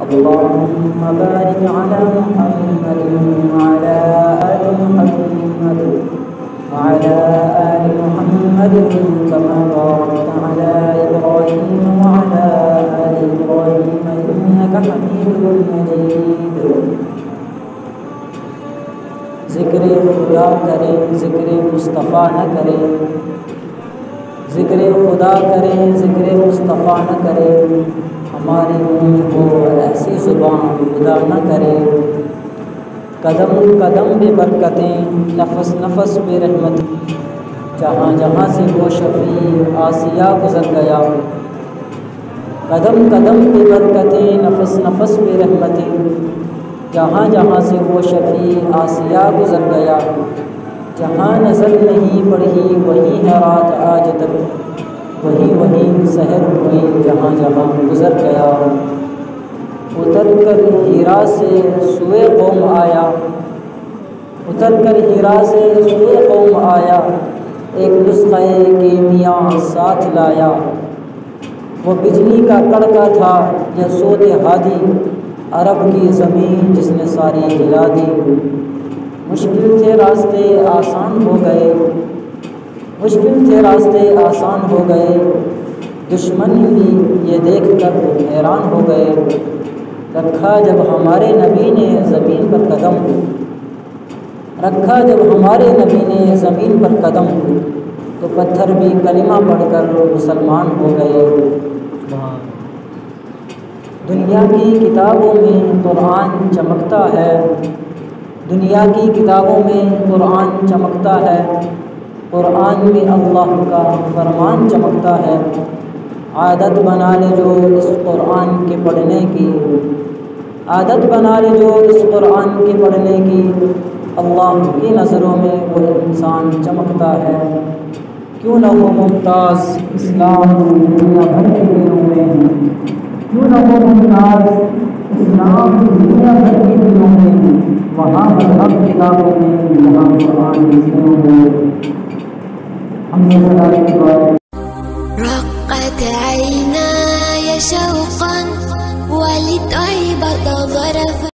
اللهم بارك على محمد وعلى آل محمد وعلى آل محمد كما باركت على إبراهيم وعلى آل إبراهيم إنك حميد مجيد. ذکر خدا کریں ذکر مصطفیٰ نہ کریں، ذکر خدا کریں ذکر مصطفیٰ نہ کریں، ہماری منہ کو ایسی زبان خدا نہ کرے. قدم قدم پہ برکتیں نفس نفس پہ رحمت، جہاں جہاں سے وہ شفیع آسیہ گزر گیا. قدم قدم پہ برکتیں نفس نفس پہ رحمتیں، جہاں جہاں سے وہ شفیع آسیہ گزر گیا. جہاں نظر نہیں پڑھی وہیں ہے رات آج تک، وہیں وہیں سحر ہوئی جہاں جہاں گزر گیا. اتر کر ہیرا سے سوئے قوم آیا، اتر کر ہیرا سے سوئے قوم آیا، ایک نسخہ کیمیا ساتھ لایا. وہ بجلی کا کڑکا تھا یا صوت ہادی، عرب کی زمین جس نے ساری ہلا دی. مشکل تھے راستے آسان ہو گئے، مشکل تھے راستے آسان ہو گئے، دشمن بھی یہ دیکھ کر حیران ہو گئے. رکھا جب ہمارے نبی نے زمین پر قدم، رکھا جب ہمارے نبی نے زمین پر قدم، تو پتھر بھی کلمہ پڑھ کر مسلمان ہو گئے. دنیا کی کتابوں میں قرآن چمکتا ہے، دنیا کی کتابوں میں قرآن چمکتا ہے، قرآن میں اللہ کا فرمان چمکتا ہے. عادت بنا لے جو اس قرآن کے پڑھنے کی، عادت بنا لے جو اس قرآن کے پڑھنے کی، اللہ کی نظروں میں وہ انسان چمکتا ہے. کیوں نہ ہو ممتاز اسلام دنیا بھر کے دلوں میں، کیوں نہ ہو ممتاز اسلام دنیا بھر کے دلوں میں، وہاں مذہب کتابوں میں یہاں قرآن کی سیروں میں. ہم نے سدائے کی بات رقت عيناي شوقا ولتعبط ظرفا